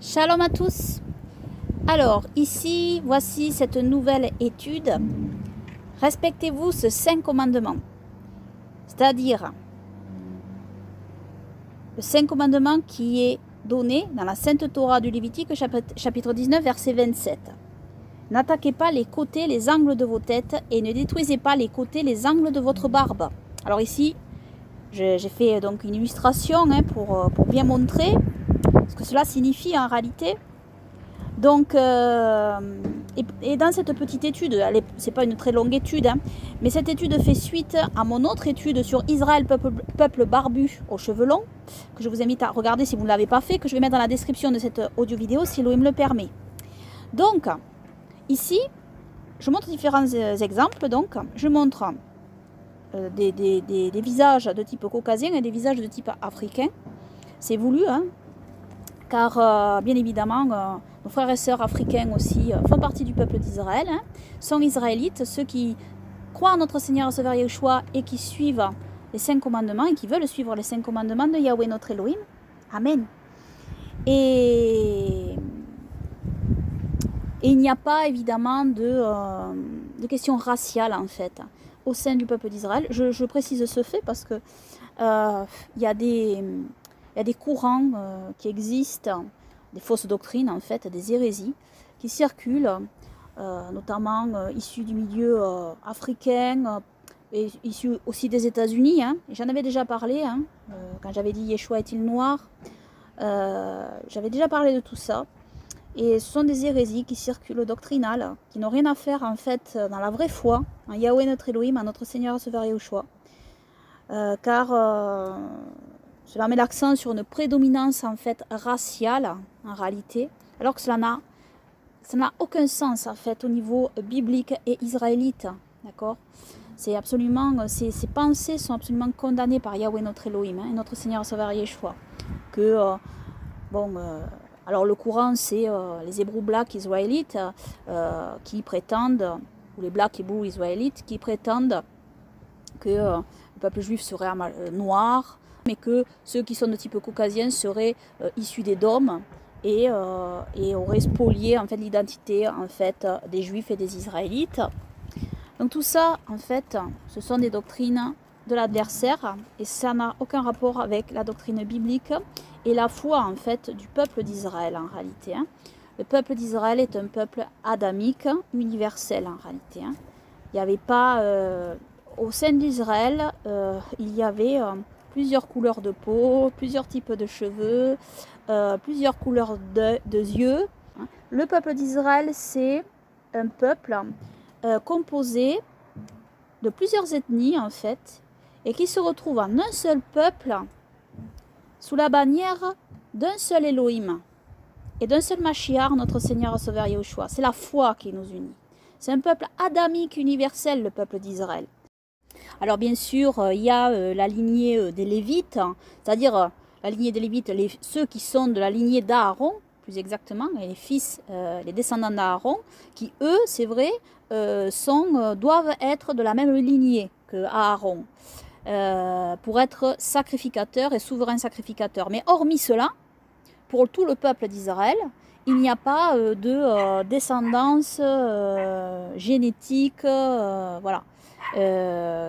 Shalom à tous. Alors, ici, voici cette nouvelle étude. Respectez-vous ce 5 commandements. C'est-à-dire, le 5 commandements qui est donné dans la Sainte Torah du Lévitique, chapitre 19, verset 27. N'attaquez pas les côtés, les angles de vos têtes et ne détruisez pas les côtés, les angles de votre barbe. Alors ici, j'ai fait donc une illustration pour bien montrer ce que cela signifie en réalité. Donc, et dans cette petite étude, c'est pas une très longue étude, mais cette étude fait suite à mon autre étude sur Israël, peuple barbu aux cheveux longs, que je vous invite à regarder si vous ne l'avez pas fait, que je vais mettre dans la description de cette audio-vidéo si Elohim le permet. Donc, ici, je montre différents exemples. Donc, je montre des visages de type caucasien et des visages de type africain. C'est voulu, car bien évidemment, nos frères et sœurs africains aussi font partie du peuple d'Israël, sont israélites, ceux qui croient en notre Seigneur Sauveur Yeshua et qui suivent les 5 commandements et qui veulent suivre les 5 commandements de Yahweh notre Elohim. Amen. Et il n'y a pas évidemment de question raciale en fait au sein du peuple d'Israël. Je précise ce fait parce que il y a des courants qui existent, des fausses doctrines en fait, des hérésies qui circulent, notamment issues du milieu africain et issues aussi des États-Unis. J'en avais déjà parlé quand j'avais dit Yeshua est-il noir. J'avais déjà parlé de tout ça. Et ce sont des hérésies qui circulent doctrinales, qui n'ont rien à faire en fait dans la vraie foi, en Yahweh notre Elohim, en notre Seigneur Sauveur Yeshua. Car cela met l'accent sur une prédominance en fait raciale en réalité, alors que ça n'a aucun sens en fait au niveau biblique et israélite, d'accord. C'est absolument, ces pensées sont absolument condamnées par Yahweh notre Elohim et notre Seigneur Sauveur Yeshua. Que alors le courant c'est les Hébreux Black israélites qui prétendent, ou les Black Hébreux israélites qui prétendent que le peuple juif serait noir, mais que ceux qui sont de type caucasien seraient issus des dômes et auraient spolié en fait l'identité en fait des juifs et des israélites. Donc tout ça en fait ce sont des doctrines de l'adversaire et ça n'a aucun rapport avec la doctrine biblique et la foi en fait du peuple d'Israël en réalité. Le peuple d'Israël est un peuple adamique, universel en réalité. Il n'y avait pas au sein d'Israël, il y avait plusieurs couleurs de peau, plusieurs types de cheveux, plusieurs couleurs de yeux. Le peuple d'Israël, c'est un peuple composé de plusieurs ethnies en fait, et qui se retrouve en un seul peuple, sous la bannière d'un seul Elohim et d'un seul Mashiach, notre Seigneur Sauveur Yeshua. C'est la foi qui nous unit. C'est un peuple adamique universel, le peuple d'Israël. Alors bien sûr, il y a la lignée des Lévites, c'est-à-dire la lignée des Lévites, ceux qui sont de la lignée d'Aaron, plus exactement, et les fils, les descendants d'Aaron, qui eux, c'est vrai, doivent être de la même lignée que Aaron, pour être sacrificateurs et souverains sacrificateurs. Mais hormis cela, pour tout le peuple d'Israël, il n'y a pas de descendance génétique, voilà.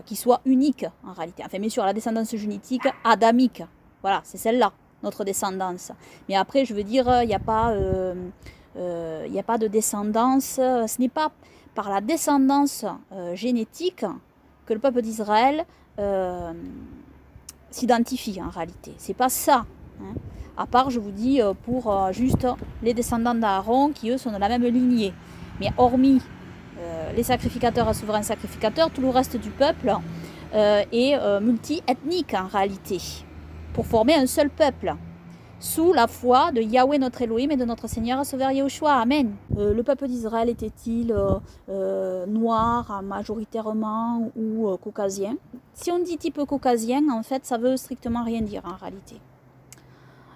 Qui soit unique en réalité. Enfin, bien sûr, la descendance génétique adamique, voilà, c'est celle-là, notre descendance. Mais après, je veux dire, il n'y a pas de descendance. Ce n'est pas par la descendance génétique que le peuple d'Israël s'identifie en réalité. C'est pas ça. À part, je vous dis, pour juste les descendants d'Aaron qui eux sont de la même lignée. Mais hormis les sacrificateurs et souverains sacrificateurs, tout le reste du peuple est multi-ethnique en réalité, pour former un seul peuple, sous la foi de Yahweh notre Elohim et de notre Seigneur Sauveur Yeshua. Amen. Le peuple d'Israël était-il noir majoritairement ou caucasien? Si on dit type caucasien, en fait, ça veut strictement rien dire en réalité.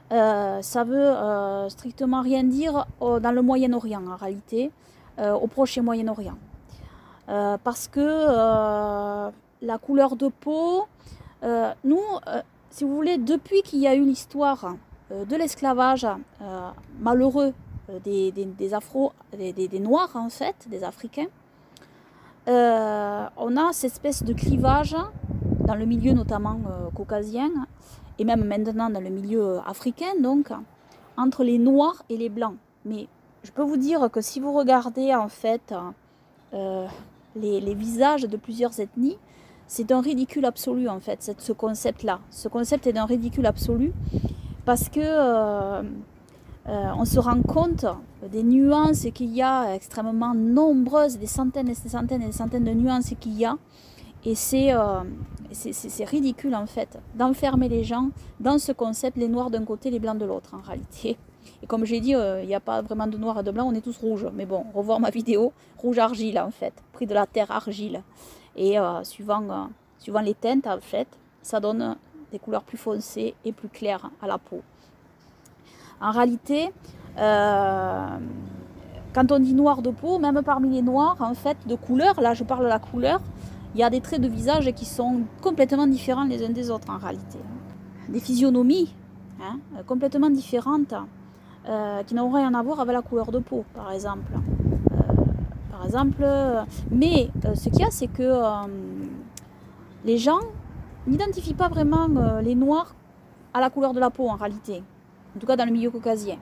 Ça veut strictement rien dire dans le Moyen-Orient en réalité. Au Proche et Moyen-Orient. Parce que la couleur de peau, nous, si vous voulez, depuis qu'il y a eu l'histoire de l'esclavage malheureux des Noirs, en fait, des Africains, on a cette espèce de clivage dans le milieu notamment caucasien, et même maintenant dans le milieu africain, donc, entre les Noirs et les Blancs. Mais je peux vous dire que si vous regardez en fait les visages de plusieurs ethnies, c'est un ridicule absolu en fait, ce concept-là. Ce concept est d'un ridicule absolu parce que on se rend compte des nuances qu'il y a extrêmement nombreuses, des centaines et des centaines et des centaines de nuances qu'il y a. Et c'est ridicule en fait d'enfermer les gens dans ce concept, les noirs d'un côté, les blancs de l'autre en réalité. Et comme j'ai dit, il n'y a pas vraiment de noir et de blanc, on est tous rouges. Mais bon, revoir ma vidéo, rouge argile en fait, pris de la terre argile. Et suivant les teintes en fait, ça donne des couleurs plus foncées et plus claires à la peau. En réalité, quand on dit noir de peau, même parmi les noirs en fait de couleur, là je parle de la couleur, il y a des traits de visage qui sont complètement différents les uns des autres en réalité. Des physionomies complètement différentes qui n'ont rien à voir avec la couleur de peau, par exemple. Mais ce qu'il y a, c'est que les gens n'identifient pas vraiment les noirs à la couleur de la peau en réalité. En tout cas dans le milieu caucasien.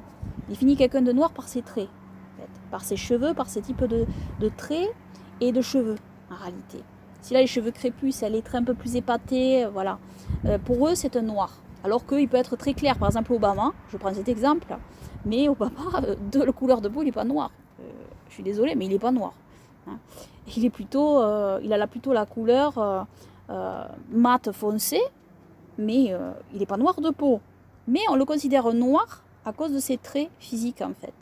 Il définit quelqu'un de noir par ses traits, en fait, par ses cheveux, par ses types de traits et de cheveux en réalité. Si là les cheveux crépus, les traits un peu plus épatés, voilà. Pour eux c'est un noir. Alors qu'il peut être très clair. Par exemple Obama, je prends cet exemple, mais Obama, de la couleur de peau, il n'est pas noir. Je suis désolée, mais il n'est pas noir. Hein. Il a plutôt la couleur mate foncée, mais il n'est pas noir de peau. Mais on le considère noir à cause de ses traits physiques en fait.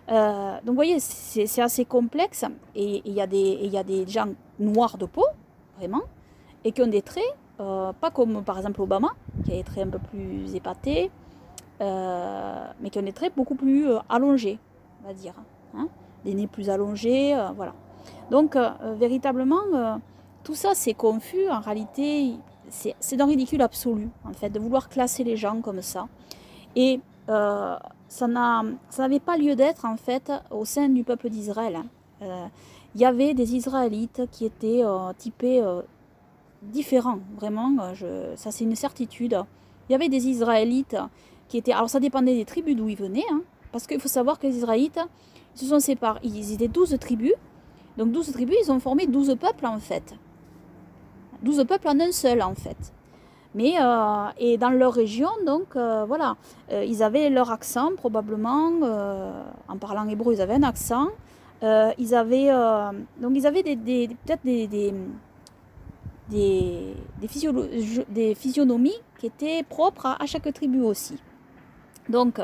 Donc vous voyez, c'est assez complexe et il y a des gens noirs de peau, vraiment, et qui ont des traits, pas comme par exemple Obama, qui a des traits un peu plus épatés, mais qui ont des traits beaucoup plus allongés, on va dire. Hein, des nez plus allongés, voilà. Donc véritablement, tout ça c'est confus, en réalité, c'est d'un ridicule absolu, en fait, de vouloir classer les gens comme ça. Et ça n'avait pas lieu d'être en fait au sein du peuple d'Israël. Il y avait des Israélites qui étaient typés différents, vraiment, ça c'est une certitude. Il y avait des Israélites qui étaient, alors ça dépendait des tribus d'où ils venaient, hein, parce qu'il faut savoir que les Israélites se sont séparés, ils étaient 12 tribus, donc 12 tribus, ils ont formé 12 peuples en fait. 12 peuples en un seul en fait. Mais, et dans leur région, donc, voilà, ils avaient leur accent, probablement, en parlant hébreu, ils avaient un accent, ils avaient peut-être des physionomies qui étaient propres à chaque tribu aussi. Donc,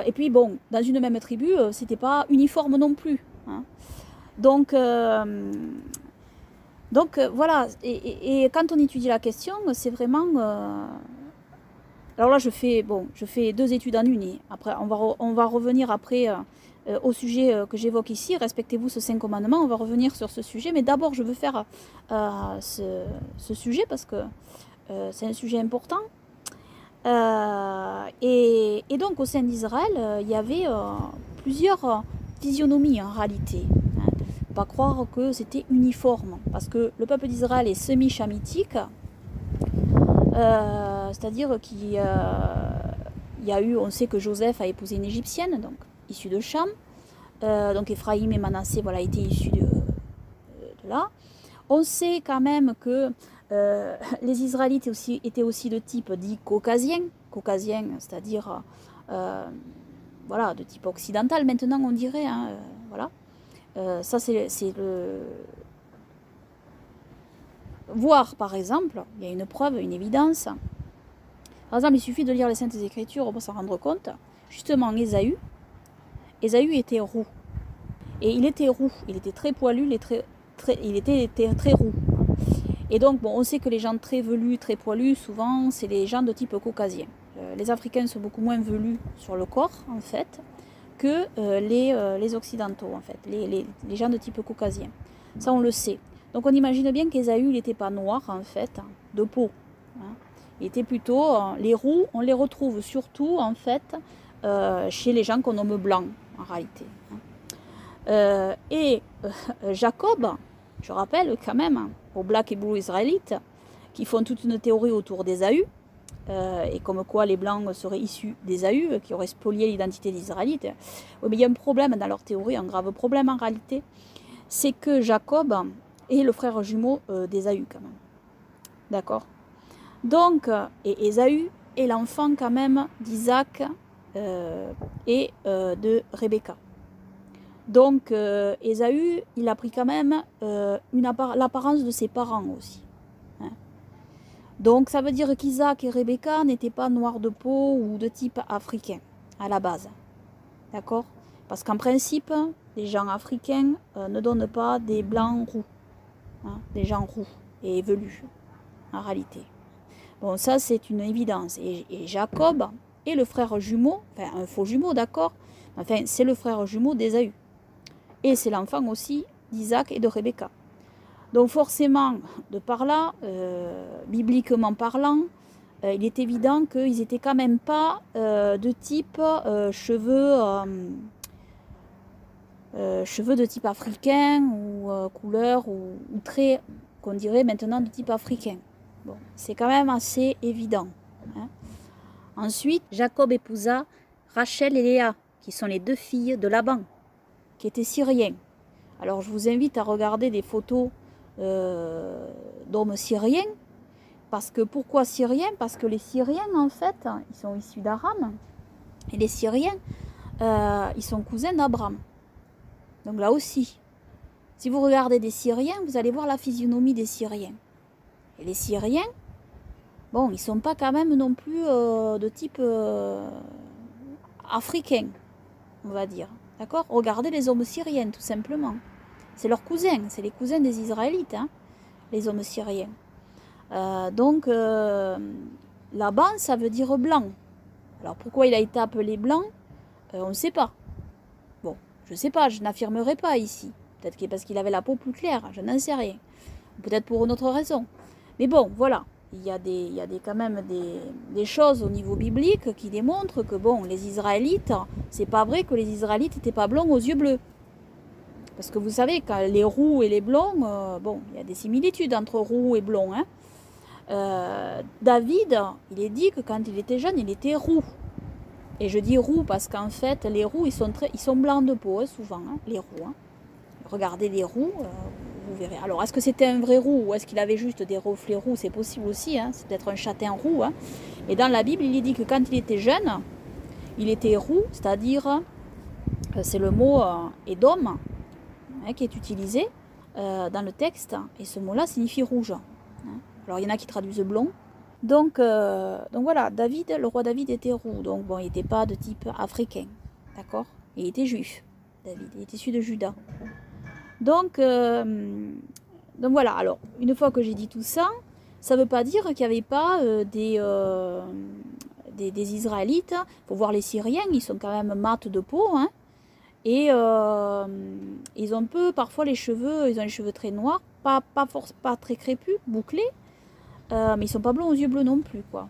et puis bon, dans une même tribu, c'était pas uniforme non plus. Hein. Donc voilà, et quand on étudie la question, c'est vraiment... alors là, je fais 2 études en une. Et après, on va revenir après au sujet que j'évoque ici. Respectez-vous ce 5 commandements. On va revenir sur ce sujet. Mais d'abord, je veux faire ce sujet parce que c'est un sujet important. Et donc, au sein d'Israël, il y avait plusieurs physionomies en réalité. Pas croire que c'était uniforme, parce que le peuple d'Israël est semi-chamitique, c'est-à-dire qu'il y a eu, on sait que Joseph a épousé une égyptienne, donc issue de Cham, donc Éphraïm et Manassé, voilà, étaient issus de là. On sait quand même que les Israélites étaient aussi de type dit caucasien, c'est-à-dire voilà, de type occidental maintenant on dirait, hein, voilà. Ça c'est le... Voir par exemple, il y a une preuve, une évidence. Par exemple, il suffit de lire les Saintes Écritures, on peut s'en rendre compte. Justement, Ésaü était roux. Et il était roux, il était très poilu, il était très roux. Et donc, bon, on sait que les gens très velus, très poilus, souvent, c'est les gens de type caucasien. Les Africains sont beaucoup moins velus sur le corps, en fait, que les Occidentaux, en fait, les gens de type caucasien. Ça, on le sait. Donc, on imagine bien qu'Ésaü, il n'était pas noir, en fait, de peau. Hein. Il était plutôt... les roux, on les retrouve surtout, en fait, chez les gens qu'on nomme blancs, en réalité. Jacob, je rappelle quand même, aux Black et Blue israélites, qui font toute une théorie autour d'Ésaü, et comme quoi les Blancs seraient issus d'Ésaü, qui auraient spolié l'identité des Israélites. Oui, mais il y a un problème dans leur théorie, un grave problème en réalité, c'est que Jacob est le frère jumeau d'Ésaü quand même. D'accord? Donc, et Ésaü est l'enfant quand même d'Isaac et de Rebecca. Donc, Ésaü, il a pris quand même l'apparence de ses parents aussi. Hein. Donc, ça veut dire qu'Isaac et Rebecca n'étaient pas noirs de peau ou de type africain, à la base. D'accord? Parce qu'en principe, les gens africains ne donnent pas des blancs roux. Hein, des gens roux et velus, en réalité. Bon, ça, c'est une évidence. Et Jacob est le frère jumeau, enfin, un faux jumeau, d'accord? Enfin, c'est le frère jumeau d'Ésaü. Et c'est l'enfant aussi d'Isaac et de Rebecca. Donc forcément, de par là, bibliquement parlant, il est évident qu'ils n'étaient quand même pas de type cheveux de type africain ou couleur ou trait qu'on dirait maintenant de type africain. Bon, c'est quand même assez évident. Hein. Ensuite, Jacob épousa Rachel et Léa, qui sont les deux filles de Laban, qui étaient syriens. Alors je vous invite à regarder des photos d'hommes syriens. Parce que pourquoi syriens? Parce que les Syriens, en fait, ils sont issus d'Aram. Et les Syriens, ils sont cousins d'Abraham. Donc là aussi, si vous regardez des Syriens, vous allez voir la physionomie des Syriens. Et les Syriens, bon, ils ne sont pas quand même non plus de type africain, on va dire. D'accord? Regardez les hommes syriens, tout simplement. C'est leurs cousins, c'est les cousins des Israélites, hein, les hommes syriens. Donc, Laban, ça veut dire blanc. Alors, pourquoi il a été appelé blanc? On ne sait pas. Bon, je ne sais pas, je n'affirmerai pas ici. Peut-être que parce qu'il avait la peau plus claire, je n'en sais rien. Peut-être pour une autre raison. Mais bon, voilà. Il y a quand même des choses au niveau biblique qui démontrent que, bon, les Israélites, c'est pas vrai que les Israélites n'étaient pas blonds aux yeux bleus. Parce que vous savez, quand les roux et les blonds, bon, il y a des similitudes entre roux et blonds. Hein. David, il est dit que quand il était jeune, il était roux. Et je dis roux parce qu'en fait, les roux, ils sont blancs de peau, hein, souvent, hein, les roux. Hein. Regardez les roux, vous verrez. Alors, est-ce que c'était un vrai roux ou est-ce qu'il avait juste des reflets roux? C'est possible aussi, hein, c'est peut-être un châtain roux. Hein. Et dans la Bible, il est dit que quand il était jeune, il était roux, c'est-à-dire, c'est le mot Édom, hein, qui est utilisé dans le texte, et ce mot-là signifie rouge. Hein. Alors il y en a qui traduisent blond. Donc voilà, le roi David était roux, donc bon, il n'était pas de type africain, d'accord? Il était juif, David, il était issu de Juda. Donc voilà, alors une fois que j'ai dit tout ça, ça ne veut pas dire qu'il n'y avait pas des Israélites. Il faut voir les Syriens, ils sont quand même mat de peau, hein. Et ils ont un peu, parfois les cheveux, ils ont les cheveux très noirs, pas très crépus, bouclés, mais ils sont pas blonds aux yeux bleus non plus, quoi.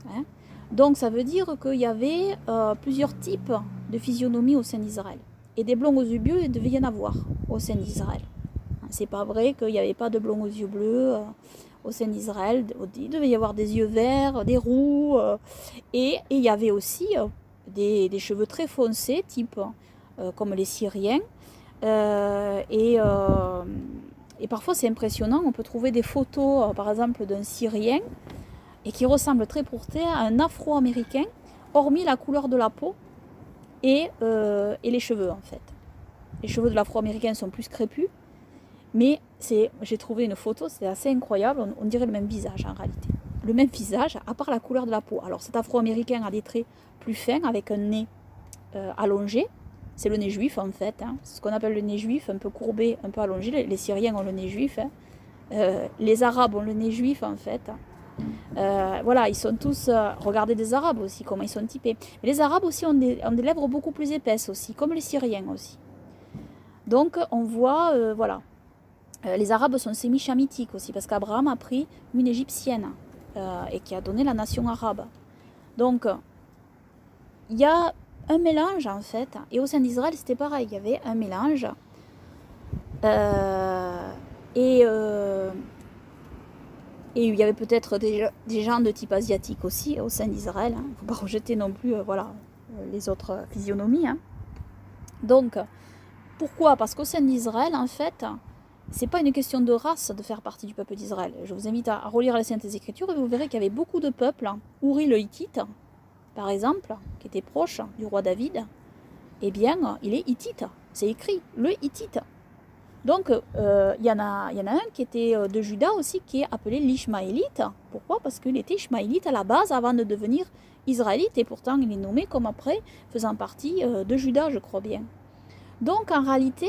Hein. Donc ça veut dire qu'il y avait plusieurs types de physionomie au sein d'Israël. Et des blonds aux yeux bleus, il devait y en avoir au sein d'Israël. C'est pas vrai qu'il n'y avait pas de blonds aux yeux bleus au sein d'Israël. Il devait y avoir des yeux verts, des roux, et il y avait aussi des cheveux très foncés, type comme les Syriens. Et parfois c'est impressionnant, on peut trouver des photos par exemple d'un Syrien et qui ressemble très porté à un Afro-Américain, hormis la couleur de la peau et les cheveux en fait. Les cheveux de l'Afro-Américain sont plus crépus, mais j'ai trouvé une photo, c'est assez incroyable, on dirait le même visage en réalité. Le même visage, à part la couleur de la peau. Alors cet Afro-Américain a des traits plus fins, avec un nez allongé. C'est le nez juif en fait, hein. C'est ce qu'on appelle le nez juif, un peu courbé, un peu allongé. Les Syriens ont le nez juif, hein. Les Arabes ont le nez juif en fait. Voilà, ils sont tous... regardez des Arabes aussi, comment ils sont typés. Mais les Arabes aussi ont des lèvres beaucoup plus épaisses aussi, comme les Syriens aussi. Donc on voit, voilà. Les Arabes sont sémichamitiques aussi, parce qu'Abraham a pris une égyptienne. et qui a donné la nation arabe. Donc, il y a un mélange en fait, et au sein d'Israël c'était pareil, il y avait un mélange. Et il y avait peut-être des gens de type asiatique aussi au sein d'Israël. Il ne faut pas rejeter non plus les autres physionomies. Donc, pourquoi? Parce qu'au sein d'Israël, en fait, c'est pas une question de race de faire partie du peuple d'Israël. Je vous invite à relire les Saintes Écritures et vous verrez qu'il y avait beaucoup de peuples. Uri le Hittite, par exemple, qui était proche du roi David, eh bien, il est hittite. C'est écrit, le Hittite. Donc, il y en a un qui était de Juda aussi, qui est appelé l'Ishmaélite. Pourquoi? Parce qu'il était Ishmaélite à la base avant de devenir israélite. Et pourtant, il est nommé comme après, faisant partie de Juda, je crois bien. Donc, en réalité,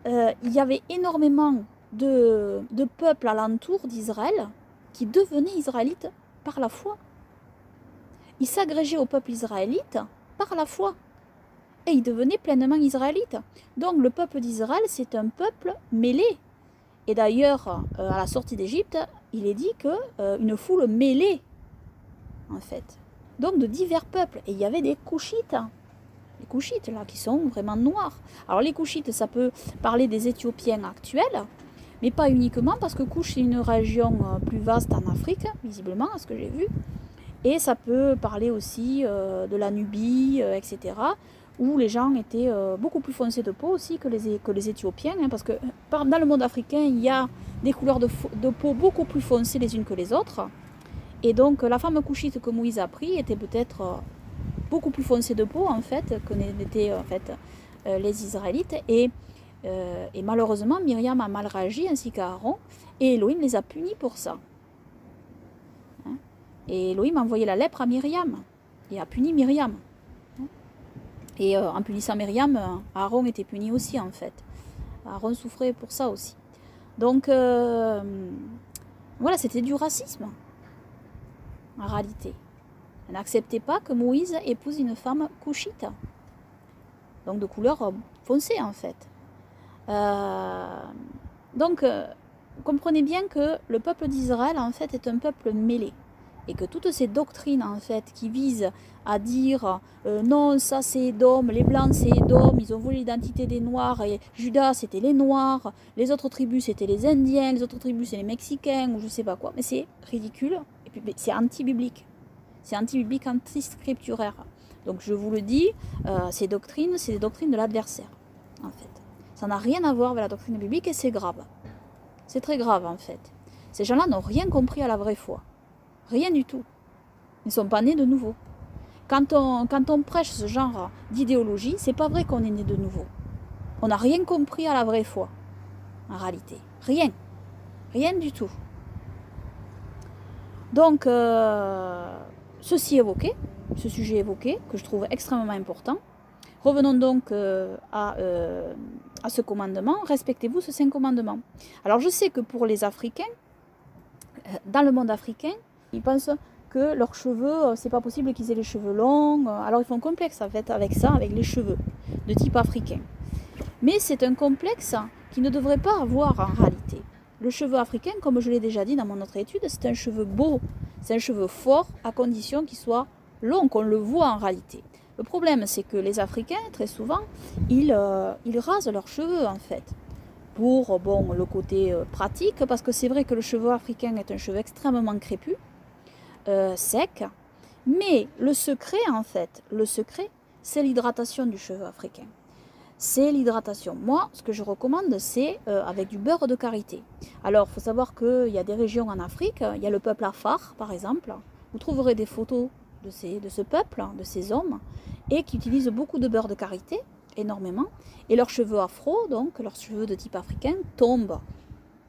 il y avait énormément de peuples alentour d'Israël qui devenaient israélites par la foi. Ils s'agrégeaient au peuple israélite par la foi. Et ils devenaient pleinement israélites. Donc le peuple d'Israël, c'est un peuple mêlé. Et d'ailleurs, à la sortie d'Égypte, il est dit qu'une foule mêlée, en fait. Donc de divers peuples. Et il y avait des Couchites. Les Couchites, là, qui sont vraiment noirs. Alors les Couchites, ça peut parler des Éthiopiens actuels, mais pas uniquement, parce que Couche, c'est une région plus vaste en Afrique, visiblement, à ce que j'ai vu. Et ça peut parler aussi de la Nubie, etc., où les gens étaient beaucoup plus foncés de peau aussi que les Éthiopiens, parce que dans le monde africain, il y a des couleurs de peau beaucoup plus foncées les unes que les autres. Et donc la femme couchite que Moïse a pris était peut-être beaucoup plus foncée de peau, en fait, que n'étaient en fait, les Israélites. Et malheureusement, Myriam a mal réagi, ainsi qu'Aaron, et Elohim les a punis pour ça. Et Elohim a envoyé la lèpre à Myriam, et a puni Myriam. Et en punissant Myriam, Aaron était puni aussi, en fait. Aaron souffrait pour ça aussi. Donc, voilà, c'était du racisme, en réalité. Elle n'acceptait pas que Moïse épouse une femme couchite. Donc de couleur foncée, en fait. Donc, comprenez bien que le peuple d'Israël, en fait, est un peuple mêlé. Et que toutes ces doctrines, en fait, qui visent à dire non, ça c'est Édom, les Blancs c'est Édom, ils ont volé l'identité des Noirs, et Judas c'était les Noirs, les autres tribus c'était les Indiens, les autres tribus c'est les Mexicains, ou je sais pas quoi. Mais c'est ridicule, et puis c'est anti-biblique. C'est anti-biblique, anti-scripturaire. Donc je vous le dis, ces doctrines, c'est des doctrines de l'adversaire, en fait. Ça n'a rien à voir avec la doctrine biblique, et c'est grave. C'est très grave, en fait. Ces gens-là n'ont rien compris à la vraie foi. Rien du tout. Ils ne sont pas nés de nouveau. Quand on prêche ce genre d'idéologie, c'est pas vrai qu'on est né de nouveau. On n'a rien compris à la vraie foi, en réalité. Rien. Rien du tout. Donc, ceci évoqué, ce sujet évoqué, que je trouve extrêmement important. Revenons donc à ce commandement. Respectez-vous ce 5 commandements. Alors, je sais que pour les Africains, dans le monde africain, ils pensent que leurs cheveux, c'est pas possible qu'ils aient les cheveux longs. Alors ils font un complexe en fait avec ça, avec les cheveux de type africain. Mais c'est un complexe qu'ils ne devraient pas avoir en réalité. Le cheveu africain, comme je l'ai déjà dit dans mon autre étude, c'est un cheveu beau, c'est un cheveu fort à condition qu'il soit long, qu'on le voit en réalité. Le problème, c'est que les Africains, très souvent, ils rasent leurs cheveux en fait. Pour le côté pratique, parce que c'est vrai que le cheveu africain est un cheveu extrêmement crépus, sec, mais le secret en fait, c'est l'hydratation du cheveu africain. C'est l'hydratation. Moi, ce que je recommande, c'est avec du beurre de karité. Alors, il faut savoir qu'il y a des régions en Afrique, il y a le peuple Afar, par exemple. Vous trouverez des photos de ce peuple, de ces hommes, et qui utilisent beaucoup de beurre de karité, énormément, et leurs cheveux afro, donc leurs cheveux de type africain, tombent.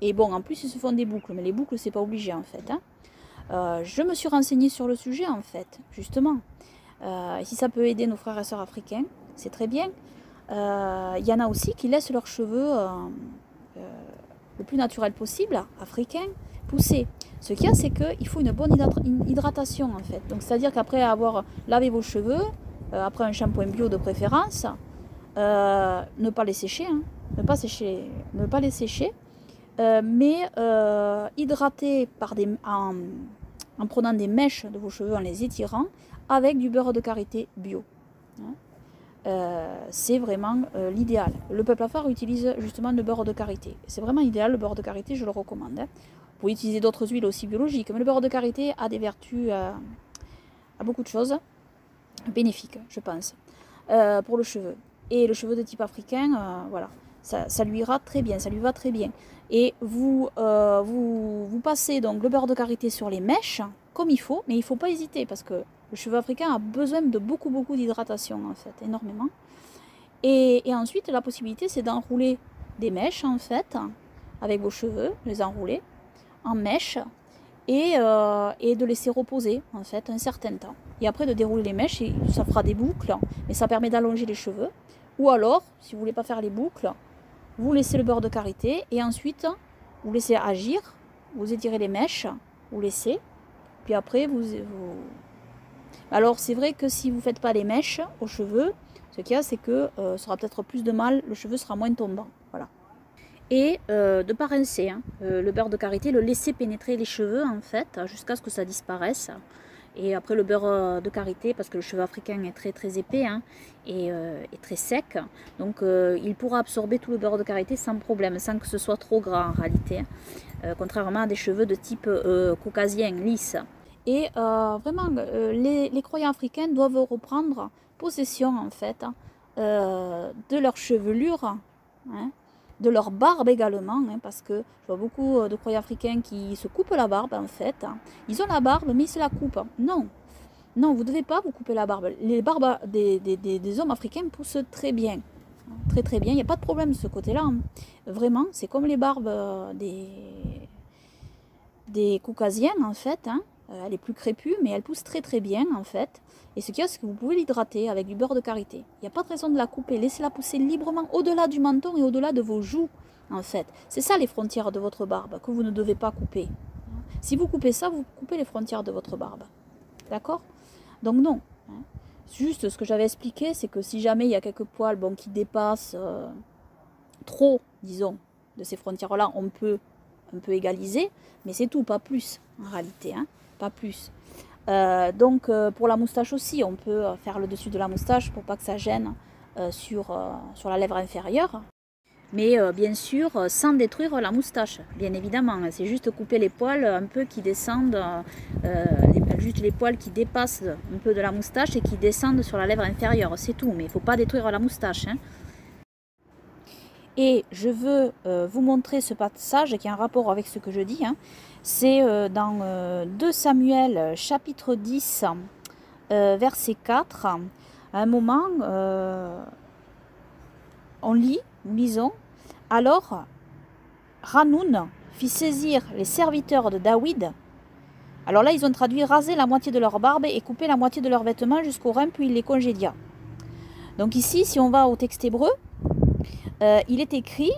Et bon, en plus, ils se font des boucles, mais les boucles, c'est pas obligé, en fait, hein. Je me suis renseignée sur le sujet, en fait, justement. Et si ça peut aider nos frères et sœurs africains, c'est très bien. Il y en a aussi qui laissent leurs cheveux le plus naturel possible, africains, pousser. Ce qu'il y a, c'est qu'il faut une bonne hydratation, en fait. Donc, c'est-à-dire qu'après avoir lavé vos cheveux, après un shampoing bio de préférence, ne pas les sécher, hein, ne pas les sécher. mais hydratez en prenant des mèches de vos cheveux, en les étirant, avec du beurre de karité bio. C'est vraiment l'idéal. Le peuple afar utilise justement le beurre de karité. C'est vraiment idéal, le beurre de karité, je le recommande. Vous pouvez utiliser d'autres huiles aussi biologiques, mais le beurre de karité a des vertus, à beaucoup de choses bénéfiques, je pense, pour le cheveu. Et le cheveu de type africain, voilà, ça lui ira très bien, ça lui va très bien. Et vous passez donc le beurre de karité sur les mèches, comme il faut, mais il ne faut pas hésiter, parce que le cheveu africain a besoin de beaucoup d'hydratation, en fait, énormément. Et ensuite, la possibilité, c'est d'enrouler des mèches, en fait, avec vos cheveux, les enrouler en mèches, et de laisser reposer, en fait, un certain temps. Et après, de dérouler les mèches, et ça fera des boucles, mais ça permet d'allonger les cheveux. Ou alors, si vous ne voulez pas faire les boucles, vous laissez le beurre de karité, et ensuite, vous laissez agir, vous étirez les mèches, vous laissez, puis après, Alors, c'est vrai que si vous ne faites pas les mèches aux cheveux, ce qu'il y a, c'est que ça aura peut-être plus de mal, le cheveu sera moins tombant. Voilà. Et de ne pas rincer, le beurre de karité, le laisser pénétrer les cheveux, en fait, jusqu'à ce que ça disparaisse. Et après, le beurre de karité, parce que le cheveu africain est très épais et très sec, donc il pourra absorber tout le beurre de karité sans problème, sans que ce soit trop gras en réalité, contrairement à des cheveux de type caucasien, lisse. Et vraiment, les croyants africains doivent reprendre possession, en fait, de leur chevelure, de leur barbe également, parce que je vois beaucoup de croyants africains qui se coupent la barbe, en fait. Ils ont la barbe, mais ils se la coupent. Non, non, vous ne devez pas vous couper la barbe. Les barbes des hommes africains poussent très bien. Très bien, il n'y a pas de problème de ce côté-là. Vraiment, c'est comme les barbes des caucasiens, en fait. Elle est plus crépue, mais elle pousse très bien, en fait. Et ce qu'il y a, c'est que vous pouvez l'hydrater avec du beurre de karité. Il n'y a pas de raison de la couper. Laissez-la pousser librement au-delà du menton et au-delà de vos joues, en fait. C'est ça les frontières de votre barbe, que vous ne devez pas couper. Si vous coupez ça, vous coupez les frontières de votre barbe. D'accord? Donc non. Juste, ce que j'avais expliqué, c'est que si jamais il y a quelques poils qui dépassent trop, disons, de ces frontières-là, on peut égaliser, mais c'est tout, pas plus, en réalité, pas plus. Donc pour la moustache aussi, on peut faire le dessus de la moustache pour pas que ça gêne sur la lèvre inférieure. Mais bien sûr, sans détruire la moustache, bien évidemment. C'est juste couper les poils un peu qui descendent, juste les poils qui dépassent un peu de la moustache et qui descendent sur la lèvre inférieure, c'est tout. Mais il ne faut pas détruire la moustache. Et je veux vous montrer ce passage qui a un rapport avec ce que je dis. C'est dans 2 Samuel, chapitre 10, verset 4. À un moment, nous lisons, « Alors, Hanoun fit saisir les serviteurs de David. » Alors là, ils ont traduit « raser la moitié de leur barbe et couper la moitié de leurs vêtements jusqu'aux reins, puis il les congédia. » Donc ici, si on va au texte hébreu, il est écrit,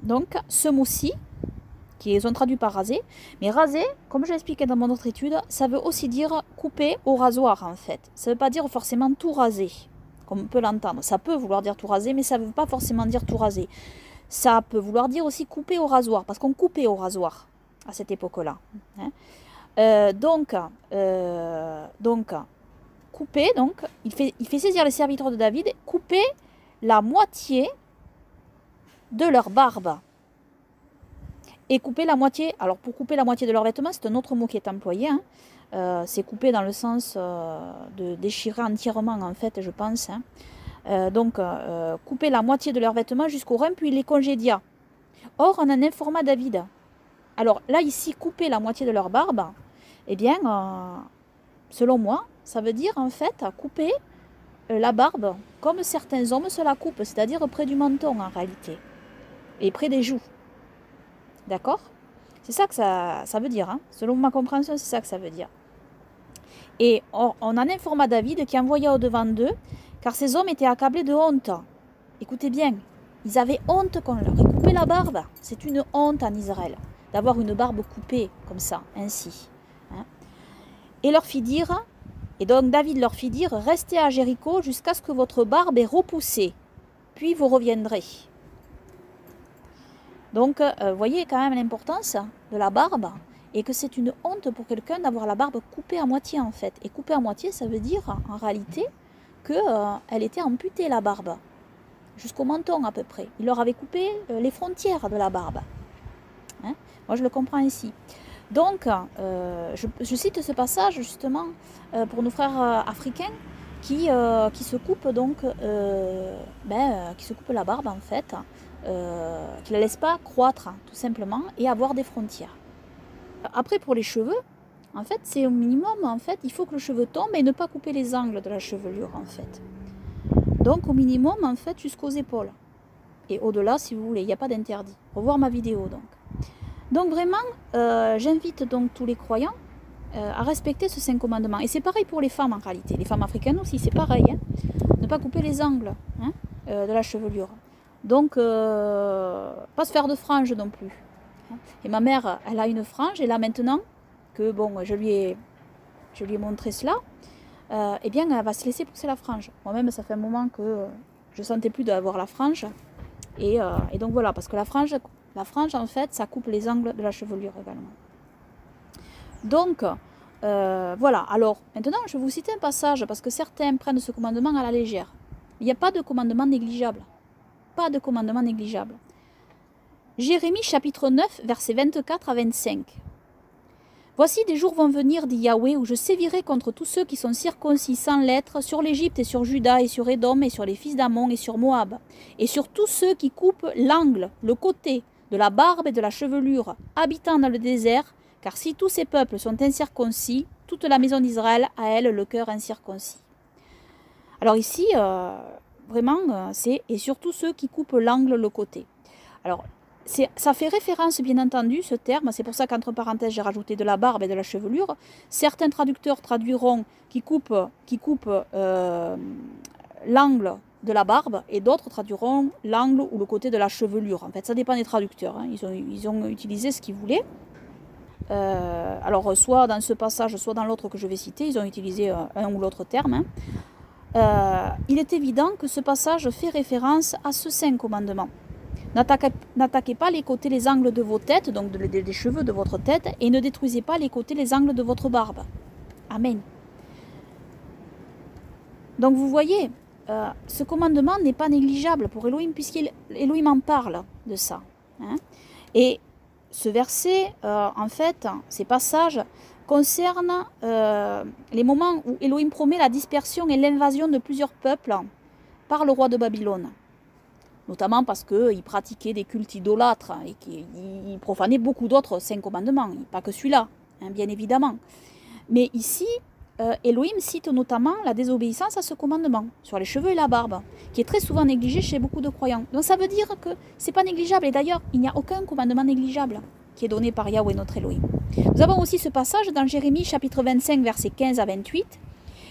donc, ce mot-ci, qui ont traduit par raser. Mais raser, comme j'ai expliqué dans mon autre étude, ça veut aussi dire couper au rasoir, en fait. Ça ne veut pas dire forcément tout raser, comme on peut l'entendre. Ça peut vouloir dire tout raser, mais ça ne veut pas forcément dire tout raser. Ça peut vouloir dire aussi couper au rasoir, parce qu'on coupait au rasoir à cette époque-là. Donc, couper, donc, il fait saisir les serviteurs de David, couper la moitié de leur barbe. Et couper la moitié, alors pour couper la moitié de leurs vêtements, c'est un autre mot qui est employé. C'est couper dans le sens de déchirer entièrement, en fait, je pense. Donc, couper la moitié de leurs vêtements jusqu'au rein, puis les congédia. Or, on en informa David. Alors là, ici, couper la moitié de leur barbe, eh bien, selon moi, ça veut dire, en fait, couper la barbe comme certains hommes se la coupent, c'est-à-dire près du menton, en réalité, et près des joues. D'accord? C'est ça que ça veut dire. Selon ma compréhension, c'est ça que ça veut dire. Et on en informa David qui envoya au-devant d'eux, car ces hommes étaient accablés de honte. Écoutez bien, ils avaient honte qu'on leur ait coupé la barbe. C'est une honte en Israël, d'avoir une barbe coupée comme ça, ainsi. Et leur fit dire, et donc David leur fit dire, restez à Jéricho jusqu'à ce que votre barbe ait repoussé, puis vous reviendrez. Donc, vous voyez quand même l'importance de la barbe et que c'est une honte pour quelqu'un d'avoir la barbe coupée à moitié en fait. Et coupée à moitié, ça veut dire en réalité qu'elle était amputée la barbe, jusqu'au menton à peu près. Il leur avait coupé les frontières de la barbe. Hein, moi, je le comprends ainsi. Donc, je cite ce passage justement pour nos frères africains qui se coupent donc, qui se coupent la barbe en fait, qui ne la laissent pas croître tout simplement et avoir des frontières. Après, pour les cheveux, en fait, c'est au minimum. En fait, il faut que le cheveu tombe et ne pas couper les angles de la chevelure en fait. Donc, au minimum, en fait, jusqu'aux épaules. Et au-delà, si vous voulez, il n'y a pas d'interdit. Revoir ma vidéo donc. Donc vraiment, j'invite donc tous les croyants à respecter ce 5 commandements. Et c'est pareil pour les femmes en réalité. Les femmes africaines aussi, c'est pareil. Hein. Ne pas couper les angles de la chevelure. Donc, pas se faire de franges non plus. Et ma mère, elle a une frange. Et là maintenant, que bon, je lui ai montré cela, eh bien, elle va se laisser pousser la frange. Moi-même, ça fait un moment que je ne sentais plus d'avoir la frange. Et donc voilà, parce que la frange, en fait, ça coupe les angles de la chevelure également. Donc, voilà. Alors, maintenant, je vais vous citer un passage, parce que certains prennent ce commandement à la légère. Il n'y a pas de commandement négligeable. Pas de commandement négligeable. Jérémie chapitre 9, versets 24 à 25. Voici des jours vont venir, dit Yahweh, où je sévirai contre tous ceux qui sont circoncis sans l'être, sur l'Égypte et sur Juda et sur Édom et sur les fils d'Ammon et sur Moab, et sur tous ceux qui coupent l'angle, le côté, de la barbe et de la chevelure, habitant dans le désert, car si tous ces peuples sont incirconcis, toute la maison d'Israël a elle le cœur incirconcis. Alors ici, vraiment, c'est et surtout ceux qui coupent l'angle, le côté. Alors, ça fait référence, bien entendu, ce terme, c'est pour ça qu'entre parenthèses, j'ai rajouté de la barbe et de la chevelure. Certains traducteurs traduiront qui coupe l'angle de la barbe et d'autres traduiront l'angle ou le côté de la chevelure. En fait, ça dépend des traducteurs. Hein. Ils ont utilisé ce qu'ils voulaient. Alors, soit dans ce passage, soit dans l'autre que je vais citer, ils ont utilisé un ou l'autre terme. Hein. Il est évident que ce passage fait référence à ce 5 commandements. N'attaquez pas les côtés, les angles de vos têtes, donc des cheveux de votre tête, et ne détruisez pas les côtés, les angles de votre barbe. Amen. Donc vous voyez, ce commandement n'est pas négligeable pour Elohim, puisqu'Elohim en parle de ça. Hein. Et ce verset, en fait, ces passages concernent les moments où Elohim promet la dispersion et l'invasion de plusieurs peuples par le roi de Babylone. Notamment parce qu'il pratiquait des cultes idolâtres et qu'il profanait beaucoup d'autres 5 commandements, pas que celui-là, hein, bien évidemment. Mais ici, Elohim cite notamment la désobéissance à ce commandement, sur les cheveux et la barbe, qui est très souvent négligé chez beaucoup de croyants. Donc ça veut dire que ce n'est pas négligeable, et d'ailleurs, il n'y a aucun commandement négligeable qui est donné par Yahweh notre Elohim. Nous avons aussi ce passage dans Jérémie chapitre 25, versets 15 à 28.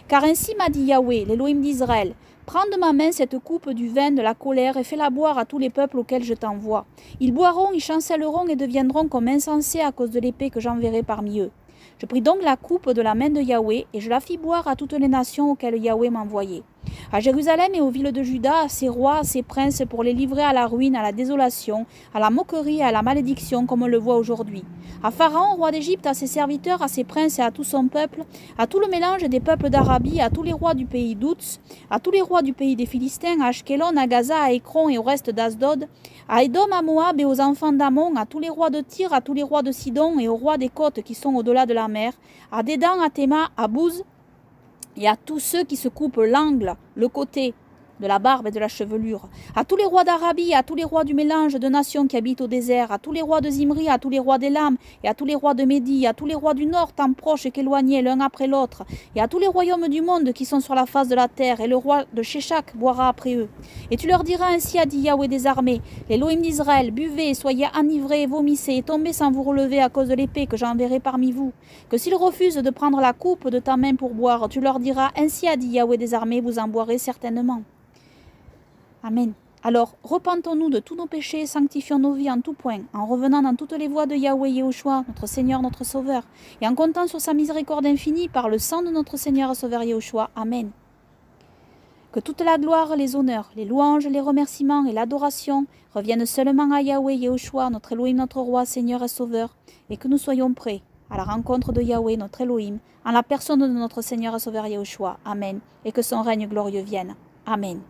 « Car ainsi m'a dit Yahweh, l'Elohim d'Israël, prends de ma main cette coupe du vin de la colère et fais-la boire à tous les peuples auxquels je t'envoie. Ils boiront, ils chancelleront et deviendront comme insensés à cause de l'épée que j'enverrai parmi eux. Je pris donc la coupe de la main de Yahweh et je la fis boire à toutes les nations auxquelles Yahweh m'envoyait. À Jérusalem et aux villes de Juda, à ses rois, à ses princes, pour les livrer à la ruine, à la désolation, à la moquerie et à la malédiction, comme on le voit aujourd'hui. À Pharaon, roi d'Égypte, à ses serviteurs, à ses princes et à tout son peuple, à tout le mélange des peuples d'Arabie, à tous les rois du pays d'Outs, à tous les rois du pays des Philistins, à Ashkelon, à Gaza, à Écron et au reste d'Asdod, à Édom, à Moab et aux enfants d'Ammon, à tous les rois de Tyr, à tous les rois de Sidon et aux rois des côtes qui sont au-delà de la mer, à Dédan, à Théma, à Bouz, et à tous ceux qui se coupent l'angle, le côté de la barbe et de la chevelure, à tous les rois d'Arabie, à tous les rois du mélange de nations qui habitent au désert, à tous les rois de Zimri, à tous les rois d'Élam, et à tous les rois de Médie, à tous les rois du nord, tant proches qu'éloignés l'un après l'autre, et à tous les royaumes du monde qui sont sur la face de la terre, et le roi de Sheshak boira après eux. Et tu leur diras ainsi, a dit Yahweh des armées, l'Élohim d'Israël, buvez, soyez enivrés, vomissez, et tombez sans vous relever à cause de l'épée que j'enverrai parmi vous. Que s'ils refusent de prendre la coupe de ta main pour boire, tu leur diras ainsi, a dit Yahweh des armées, vous en boirez certainement. Amen. Alors, repentons-nous de tous nos péchés et sanctifions nos vies en tout point, en revenant dans toutes les voies de Yahweh Yehoshua, notre Seigneur, notre Sauveur, et en comptant sur sa miséricorde infinie par le sang de notre Seigneur et Sauveur Yehoshua. Amen. Que toute la gloire, les honneurs, les louanges, les remerciements et l'adoration reviennent seulement à Yahweh, Yehoshua, notre Elohim, notre roi, Seigneur et Sauveur, et que nous soyons prêts à la rencontre de Yahweh, notre Elohim, en la personne de notre Seigneur et Sauveur Yehoshua. Amen. Et que son règne glorieux vienne. Amen.